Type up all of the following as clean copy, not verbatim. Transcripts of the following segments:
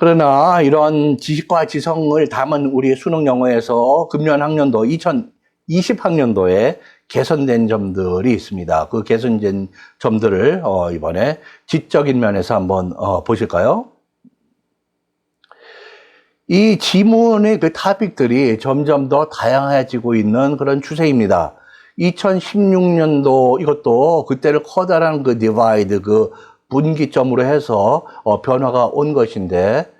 그러나 이런 지식과 지성을 담은 우리 수능 영어에서 금년 학년도 2020학년도에 개선된 점들이 있습니다. 그 개선된 점들을 이번에 지적인 면에서 한번 보실까요? 이 지문의 그 토픽들이 점점 더 다양해지고 있는 그런 추세입니다. 2016년도 이것도 그때를 커다란 그 디바이드, 그 분기점으로 해서 변화가 온 것인데,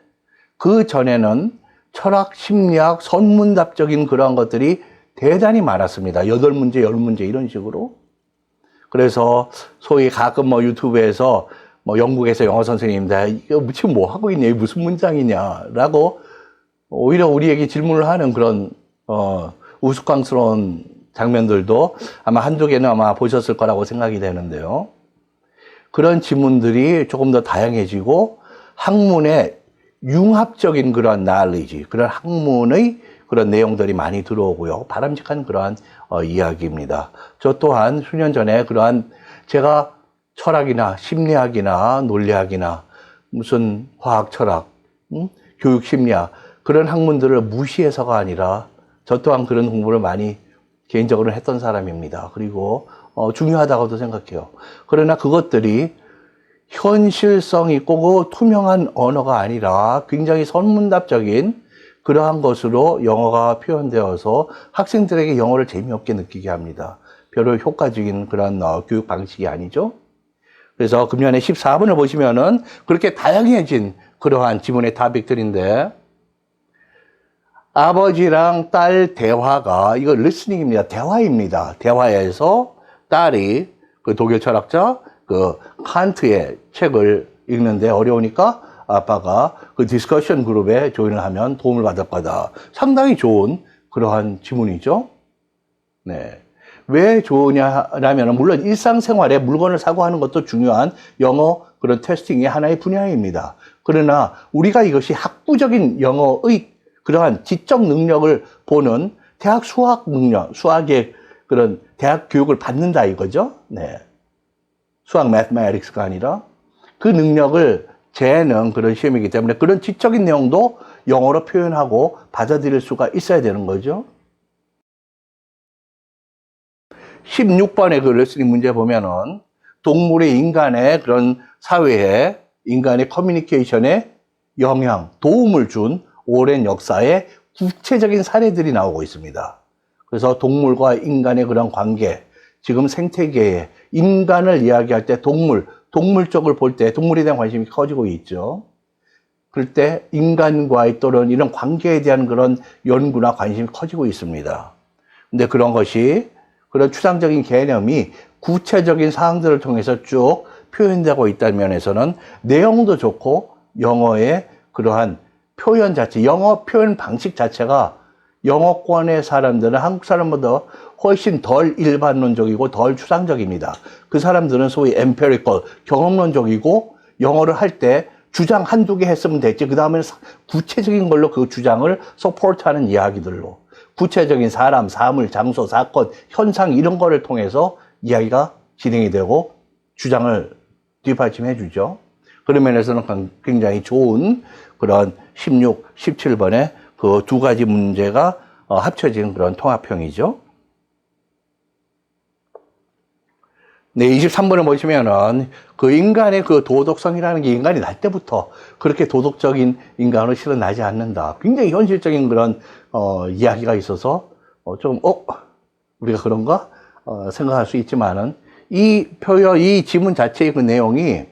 그 전에는 철학, 심리학, 선문답적인 그러한 것들이 대단히 많았습니다. 8문제, 10문제 이런 식으로. 그래서 소위 가끔 뭐 유튜브에서 뭐 영국에서 영어 선생님들 이거 지금 뭐 하고 있냐, 무슨 문장이냐라고 오히려 우리에게 질문을 하는 그런 우스꽝스러운 장면들도 아마 한두 개는 아마 보셨을 거라고 생각이 되는데요. 그런 지문들이 조금 더 다양해지고 학문의 융합적인 그런 knowledge, 그런 학문의 그런 내용들이 많이 들어오고요. 바람직한 그러한 이야기입니다. 저 또한 수년 전에 그러한 제가 철학이나 심리학이나 논리학이나 무슨 화학 철학, 교육 심리학 그런 학문들을 무시해서가 아니라 저 또한 그런 공부를 많이 개인적으로 했던 사람입니다. 그리고 중요하다고도 생각해요. 그러나 그것들이 현실성 있고 그 투명한 언어가 아니라 굉장히 선문답적인 그러한 것으로 영어가 표현되어서 학생들에게 영어를 재미없게 느끼게 합니다. 별로 효과적인 그런 교육 방식이 아니죠. 그래서 금년에 14번을 보시면은 그렇게 다양해진 그러한 지문의 토픽들인데, 아버지랑 딸 대화가, 이거 리스닝입니다. 대화입니다. 대화에서 딸이 그 독일 철학자 그 칸트의 책을 읽는데 어려우니까 아빠가 그 디스커션 그룹에 조인을 하면 도움을 받을 거다. 상당히 좋은 그러한 지문이죠. 네. 왜 좋으냐라면, 물론 일상생활에 물건을 사고 하는 것도 중요한 영어 그런 테스팅의 하나의 분야입니다. 그러나 우리가 이것이 학부적인 영어의 그러한 지적 능력을 보는 대학 수학 능력, 수학의 그런 대학 교육을 받는다 이거죠. 네. 수학 mathematics가 아니라 그 능력을 재는 그런 시험이기 때문에 그런 지적인 내용도 영어로 표현하고 받아들일 수가 있어야 되는 거죠. 16번의 그 레슨닝 문제 보면은 동물의 인간의 그런 사회에, 인간의 커뮤니케이션에 영향, 도움을 준 오랜 역사의 구체적인 사례들이 나오고 있습니다. 그래서 동물과 인간의 그런 관계, 지금 생태계에 인간을 이야기할 때 동물 쪽을 볼 때 동물에 대한 관심이 커지고 있죠. 그럴 때 인간과의 또는 이런 관계에 대한 그런 연구나 관심이 커지고 있습니다. 근데 그런 것이, 그런 추상적인 개념이 구체적인 사항들을 통해서 쭉 표현되고 있다는 면에서는 내용도 좋고 영어의 그러한 표현 자체, 영어 표현 방식 자체가 영어권의 사람들은 한국 사람보다 훨씬 덜 일반론적이고 덜 추상적입니다. 그 사람들은 소위 empirical, 경험론적이고 영어를 할 때 주장 한두 개 했으면 됐지. 그 다음에는 구체적인 걸로 그 주장을 서포트하는 이야기들로, 구체적인 사람, 사물, 장소, 사건, 현상 이런 거를 통해서 이야기가 진행이 되고 주장을 뒷받침해 주죠. 그런 면에서는 굉장히 좋은 그런 16, 17번의 그 두 가지 문제가 합쳐진 그런 통합형이죠. 네, 23번을 보시면은 그 인간의 그 도덕성이라는 게 인간이 날 때부터 그렇게 도덕적인 인간으로 실은 나지 않는다. 굉장히 현실적인 그런 이야기가 있어서 우리가 그런가 생각할 수 있지만은 이 표현, 이 지문 자체의 그 내용이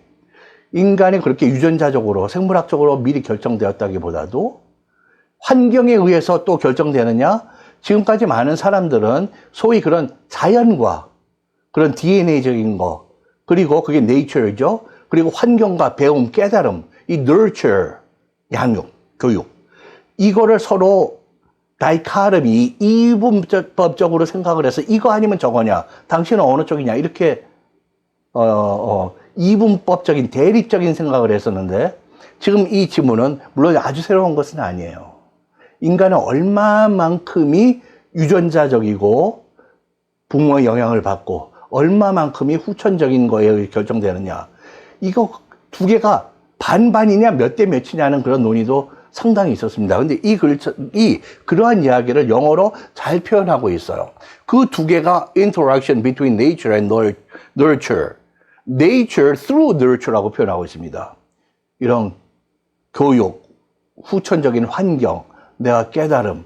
인간이 그렇게 유전자적으로 생물학적으로 미리 결정되었다기보다도 환경에 의해서 또 결정되느냐? 지금까지 많은 사람들은 소위 그런 자연과 그런 DNA적인 거, 그리고 그게 nature죠. 그리고 환경과 배움, 깨달음, 이 nurture, 양육, 교육, 이거를 서로 다이카르미, 이분법적으로 생각을 해서 이거 아니면 저거냐, 당신은 어느 쪽이냐, 이렇게 이분법적인 대립적인 생각을 했었는데, 지금 이 지문은 물론 아주 새로운 것은 아니에요. 인간은 얼마만큼이 유전자적이고 부모의 영향을 받고 얼마만큼이 후천적인 거에 결정되느냐, 이거 두 개가 반반이냐 몇 대 몇이냐는 그런 논의도 상당히 있었습니다. 근데 그러한 이야기를 영어로 잘 표현하고 있어요. 그 두 개가 interaction between nature and nurture. nature through nurture라고 표현하고 있습니다. 이런 교육, 후천적인 환경, 내가 깨달음,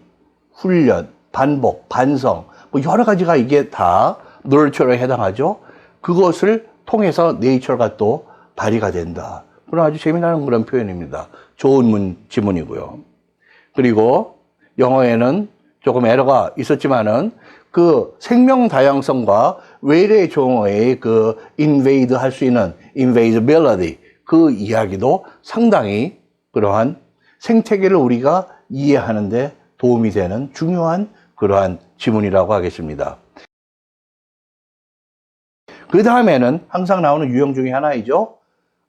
훈련, 반복, 반성, 뭐 여러 가지가 이게 다 nurture에 해당하죠. 그것을 통해서 nature가 또 발휘가 된다. 그런 아주 재미나는 그런 표현입니다. 좋은 지문이고요. 그리고 영어에는 조금 에러가 있었지만은 그 생명 다양성과 외래 종의 그 invade 할 수 있는 invadability 그 이야기도 상당히 그러한 생태계를 우리가 이해하는데 도움이 되는 중요한 그러한 지문이라고 하겠습니다. 그 다음에는 항상 나오는 유형 중에 하나이죠.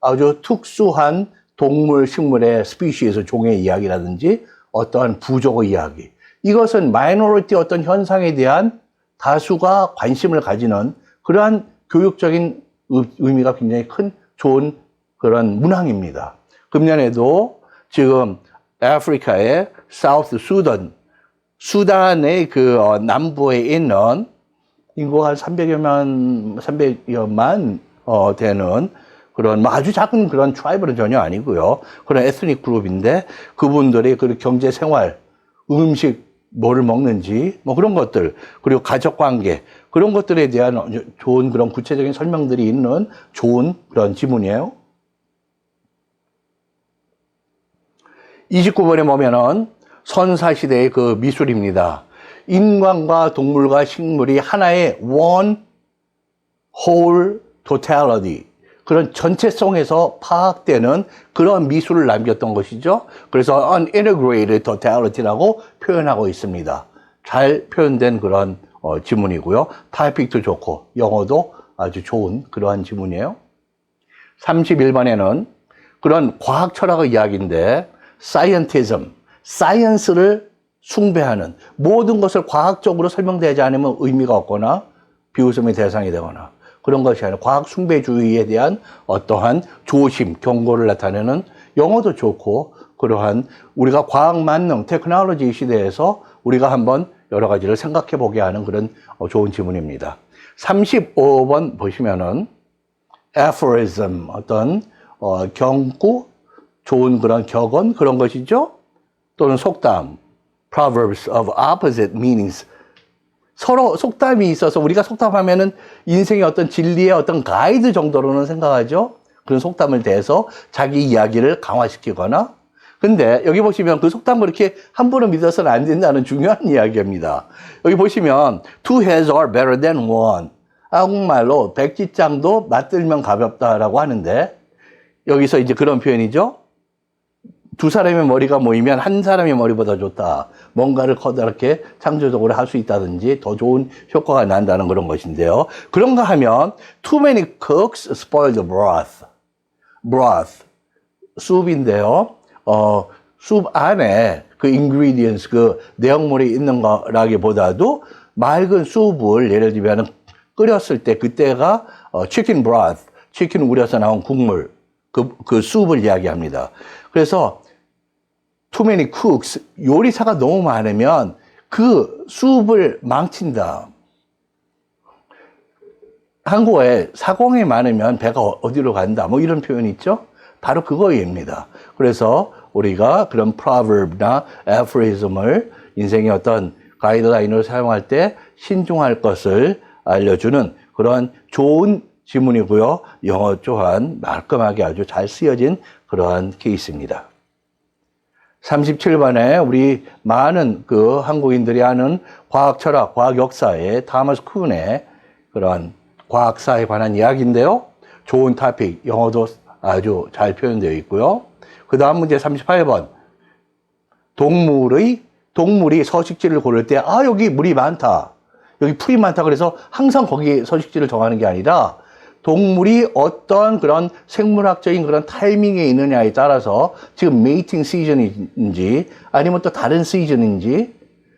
아주 특수한 동물, 식물의 스피시에서 종의 이야기라든지 어떠한 부족의 이야기. 이것은 마이너리티 어떤 현상에 대한 다수가 관심을 가지는 그러한 교육적인 의미가 굉장히 큰 좋은 그런 문항입니다. 금년에도 지금 아프리카의 사우스 수단의 그 남부에 있는 인구가 한 300여만 되는 그런 아주 작은 그런 트라이브는 전혀 아니고요. 그런 에스닉 그룹인데 그분들의 그 경제 생활, 음식 뭐를 먹는지 뭐 그런 것들 그리고 가족 관계 그런 것들에 대한 좋은 그런 구체적인 설명들이 있는 좋은 그런 지문이에요. 29번에 보면은 선사시대의 그 미술입니다. 인간과 동물과 식물이 하나의 one whole totality 그런 전체성에서 파악되는 그런 미술을 남겼던 것이죠. 그래서 unintegrated totality라고 표현하고 있습니다. 잘 표현된 그런 지문이고요. 타이픽도 좋고 영어도 아주 좋은 그러한 지문이에요. 31번에는 그런 과학 철학의 이야기인데 scientism, 사이언스를 숭배하는 모든 것을 과학적으로 설명되지 않으면 의미가 없거나 비웃음의 대상이 되거나 그런 것이 아니라 과학 숭배주의에 대한 어떠한 조심, 경고를 나타내는 영어도 좋고 그러한 우리가 과학 만능, 테크놀로지 시대에서 우리가 한번 여러 가지를 생각해 보게 하는 그런 좋은 지문입니다. 35번 보시면은 aphorism, 어떤 경구, 좋은 그런 격언 그런 것이죠. 또는 속담, proverbs of opposite meanings. 서로 속담이 있어서 우리가 속담하면은 인생의 어떤 진리의 어떤 가이드 정도로는 생각하죠. 그런 속담을 대해서 자기 이야기를 강화시키거나. 근데 여기 보시면 그 속담을 이렇게 함부로 믿어서는 안 된다는 중요한 이야기입니다. 여기 보시면 two heads are better than one. 한국말로 백지장도 맞들면 가볍다라고 하는데 여기서 이제 그런 표현이죠. 두 사람의 머리가 모이면 한 사람의 머리보다 좋다. 뭔가를 커다랗게 창조적으로 할 수 있다든지 더 좋은 효과가 난다는 그런 것인데요. 그런가 하면 too many cooks spoil the broth. broth, 숲인데요. 숲 안에 그 ingredients, 그 내용물이 있는 거라기보다도 맑은 숲을 예를 들면 끓였을 때 그때가 chicken broth, 치킨 우려서 나온 국물, 그 숲을 이야기합니다. 그래서 too many cooks, 요리사가 너무 많으면 그 숲을 망친다. 한국어에 사공이 많으면 배가 어디로 간다. 뭐 이런 표현이 있죠. 바로 그거입니다. 그래서 우리가 그런 proverb나 aphorism을 인생의 어떤 가이드라인으로 사용할 때 신중할 것을 알려주는 그런 좋은 지문이고요. 영어 또한 말끔하게 아주 잘 쓰여진 그러한 케이스입니다. 37번에 우리 많은 그 한국인들이 아는 과학 철학, 과학 역사의 타머스 쿤의 그런 과학사에 관한 이야기인데요. 좋은 토픽, 영어도 아주 잘 표현되어 있고요. 그 다음 문제 38번. 동물이 서식지를 고를 때, 여기 물이 많다. 여기 풀이 많다. 그래서 항상 거기 서식지를 정하는 게 아니라 동물이 어떤 그런 생물학적인 그런 타이밍에 있느냐에 따라서 지금 메이팅 시즌인지 아니면 또 다른 시즌인지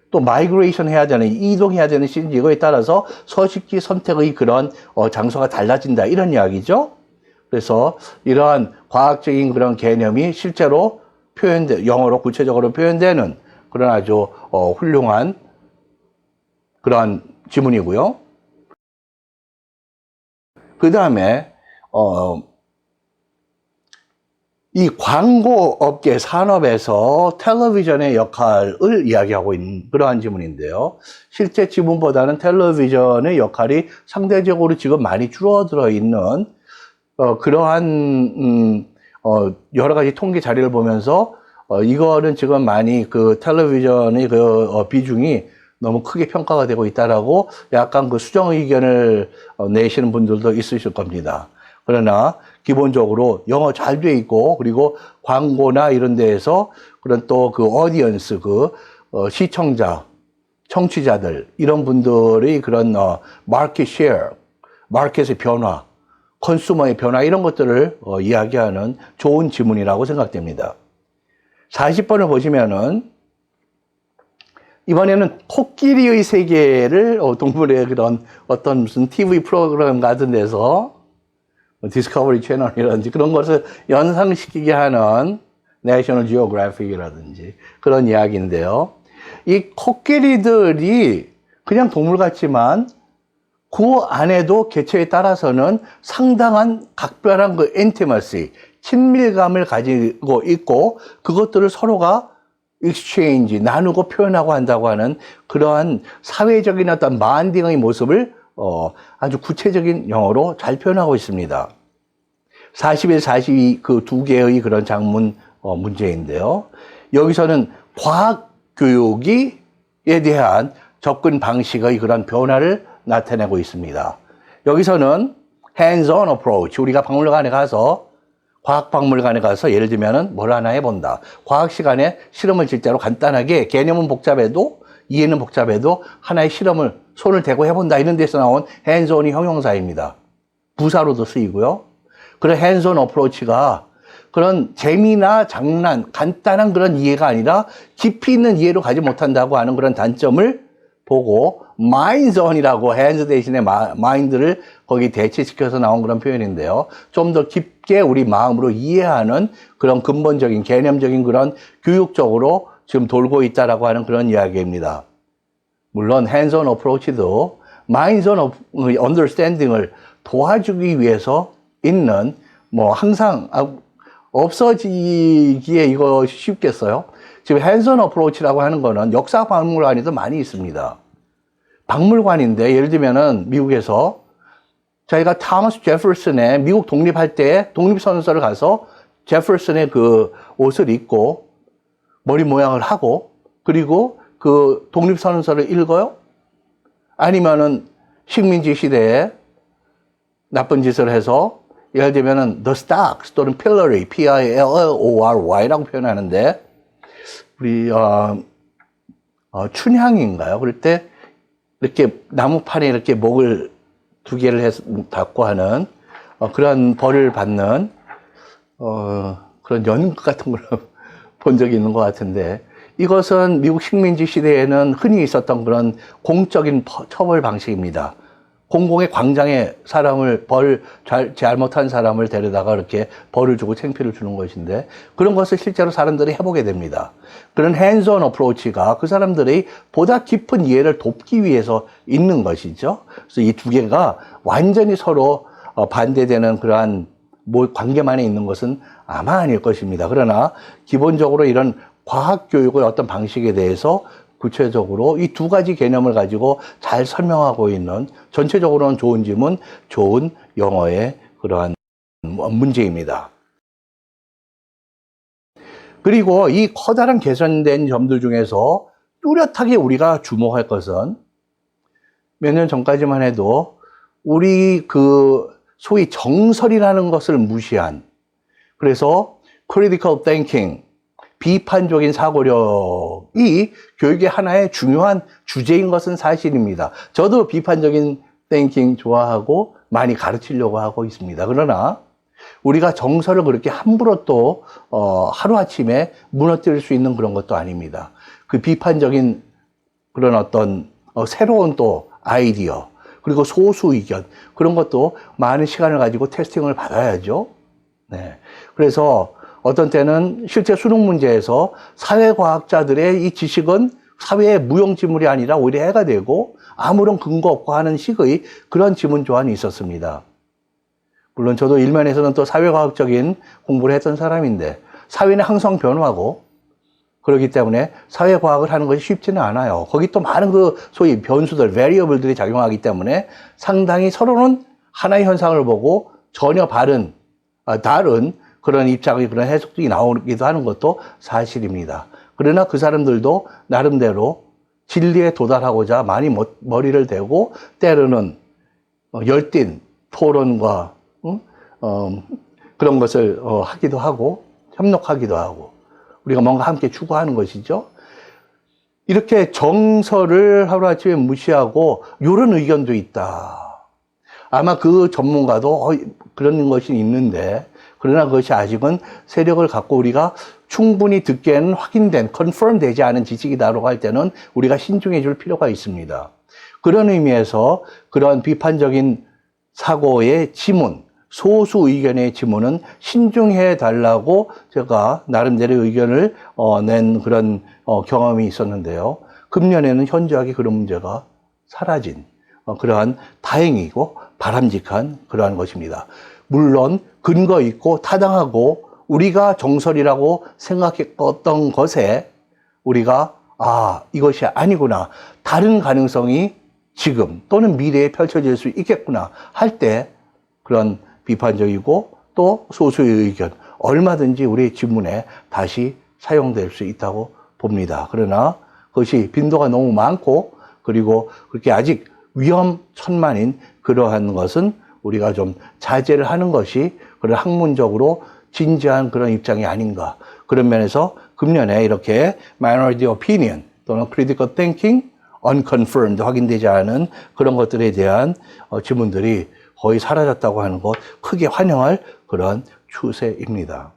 또 마이그레이션 해야 되는 이동해야 되는 시즌인지 이거에 따라서 서식지 선택의 그런 장소가 달라진다 이런 이야기죠. 그래서 이러한 과학적인 그런 개념이 실제로 영어로 구체적으로 표현되는 그런 아주 훌륭한 그러한 지문이고요. 그 다음에 이 광고업계 산업에서 텔레비전의 역할을 이야기하고 있는 그러한 지문인데요. 실제 지문보다는 텔레비전의 역할이 상대적으로 지금 많이 줄어들어 있는 그러한 여러 가지 통계 자료를 보면서 이거는 지금 많이 그 텔레비전의 그 비중이 너무 크게 평가가 되고 있다라고 약간 그 수정 의견을 내시는 분들도 있으실 겁니다. 그러나 기본적으로 영어 잘 돼 있고 그리고 광고나 이런 데에서 그런 또 그 어디언스 시청자, 청취자들 이런 분들의 그런 마켓 셰어, 마켓의 변화, 컨슈머의 변화 이런 것들을 이야기하는 좋은 지문이라고 생각됩니다. 40번을 보시면은 이번에는 코끼리의 세계를 동물의 그런 어떤 무슨 TV 프로그램 같은 데서 디스커버리 채널이라든지 그런 것을 연상시키게 하는 내셔널 지오그래픽이라든지 그런 이야기인데요. 이 코끼리들이 그냥 동물 같지만 그 안에도 개체에 따라서는 상당한 각별한 그 인티머시, 친밀감을 가지고 있고 그것들을 서로가 exchange, 나누고 표현하고 한다고 하는 그러한 사회적인 어떤 마인딩의 모습을 아주 구체적인 영어로 잘 표현하고 있습니다. 41, 42 그 두 개의 그런 장문 문제인데요. 여기서는 과학 교육에 대한 접근 방식의 그런 변화를 나타내고 있습니다. 여기서는 hands-on approach, 우리가 박물관에 가서 과학박물관에 가서 예를 들면은 뭘 하나 해본다. 과학 시간에 실험을 실제로 간단하게 개념은 복잡해도 이해는 복잡해도 하나의 실험을 손을 대고 해본다. 이런 데서 나온 hands-on이 형용사입니다. 부사로도 쓰이고요. 그런 hands-on approach가 그런 재미나 장난, 간단한 그런 이해가 아니라 깊이 있는 이해로 가지 못한다고 하는 그런 단점을 보고 minds on이라고 hands 대신에 mind를 거기 대체시켜서 나온 그런 표현인데요. 좀 더 깊게 우리 마음으로 이해하는 그런 근본적인 개념적인 그런 교육적으로 지금 돌고 있다라고 하는 그런 이야기입니다. 물론 hands on approach도 minds on understanding을 도와주기 위해서 있는 뭐 항상 없어지기에 이거 쉽겠어요? 지금 hands on approach라고 하는 거는 역사 박물관에도 많이 있습니다. 박물관인데 예를 들면은 미국에서 저희가 타머스 제퍼슨의 미국 독립할 때 독립선언서를 가서 제퍼슨의 그 옷을 입고 머리 모양을 하고 그리고 그 독립선언서를 읽어요? 아니면은 식민지 시대에 나쁜 짓을 해서 예를 들면은 the stocks 또는 pillory, P-I-L-L-O-R-Y라고 표현하는데 우리 춘향인가요? 그럴 때 이렇게 나무판에 이렇게 목을 두 개를 해서 닫고 하는 그런 벌을 받는 그런 연극 같은 걸 본 적이 있는 것 같은데 이것은 미국 식민지 시대에는 흔히 있었던 그런 공적인 처벌 방식입니다. 공공의 광장에 사람을 잘못한 사람을 데려다가 이렇게 벌을 주고 창피를 주는 것인데 그런 것을 실제로 사람들이 해보게 됩니다. 그런 hands-on approach가 그 사람들의 보다 깊은 이해를 돕기 위해서 있는 것이죠. 그래서 이 두 개가 완전히 서로 반대되는 그러한 관계만에 있는 것은 아마 아닐 것입니다. 그러나 기본적으로 이런 과학 교육의 어떤 방식에 대해서 구체적으로 이 두 가지 개념을 가지고 잘 설명하고 있는 전체적으로는 좋은 지문, 좋은 영어의 그러한 문제입니다. 그리고 이 커다란 개선된 점들 중에서 뚜렷하게 우리가 주목할 것은 몇 년 전까지만 해도 우리 그 소위 정설이라는 것을 무시한 그래서 critical thinking, 비판적인 사고력이 교육의 하나의 중요한 주제인 것은 사실입니다. 저도 비판적인 땡킹 좋아하고 많이 가르치려고 하고 있습니다. 그러나 우리가 정설을 그렇게 함부로 또 하루아침에 무너뜨릴 수 있는 그런 것도 아닙니다. 그 비판적인 그런 어떤 새로운 또 아이디어 그리고 소수 의견, 그런 것도 많은 시간을 가지고 테스팅을 받아야죠. 네. 그래서 어떤 때는 실제 수능 문제에서 사회과학자들의 이 지식은 사회의 무용지물이 아니라 오히려 해가 되고 아무런 근거 없고 하는 식의 그런 지문 조항이 있었습니다. 물론 저도 일면에서는 또 사회과학적인 공부를 했던 사람인데 사회는 항상 변화하고 그렇기 때문에 사회과학을 하는 것이 쉽지는 않아요. 거기 또 많은 그 소위 변수들, variable들이 작용하기 때문에 상당히 서로는 하나의 현상을 보고 전혀 다른 그런 입장의 그런 해석들이 나오기도 하는 것도 사실입니다. 그러나 그 사람들도 나름대로 진리에 도달하고자 많이 머리를 대고 때로는 열띤 토론과 그런 것을 하기도 하고 협력하기도 하고 우리가 뭔가 함께 추구하는 것이죠. 이렇게 정서를 하루아침에 무시하고 이런 의견도 있다. 아마 그 전문가도 그런 것이 있는데 그러나 그것이 아직은 세력을 갖고 우리가 충분히 듣기에는 확인된, confirm 되지 않은 지식이다라고 할 때는 우리가 신중해 줄 필요가 있습니다. 그런 의미에서 그런 비판적인 사고의 지문, 소수 의견의 지문은 신중해 달라고 제가 나름대로 의견을 낸 그런 경험이 있었는데요. 금년에는 현저하게 그런 문제가 사라진 그러한 다행이고 바람직한 그러한 것입니다. 물론 근거 있고 타당하고 우리가 정설이라고 생각했던 것에 우리가 이것이 아니구나, 다른 가능성이 지금 또는 미래에 펼쳐질 수 있겠구나 할 때 그런 비판적이고 또 소수의 의견 얼마든지 우리의 지문에 다시 사용될 수 있다고 봅니다. 그러나 그것이 빈도가 너무 많고 그리고 그렇게 아직 위험천만인 그러한 것은 우리가 좀 자제를 하는 것이 그런 학문적으로 진지한 그런 입장이 아닌가. 그런 면에서 금년에 이렇게 minority opinion 또는 critical thinking, unconfirmed, 확인되지 않은 그런 것들에 대한 지문들이 거의 사라졌다고 하는 것 크게 환영할 그런 추세입니다.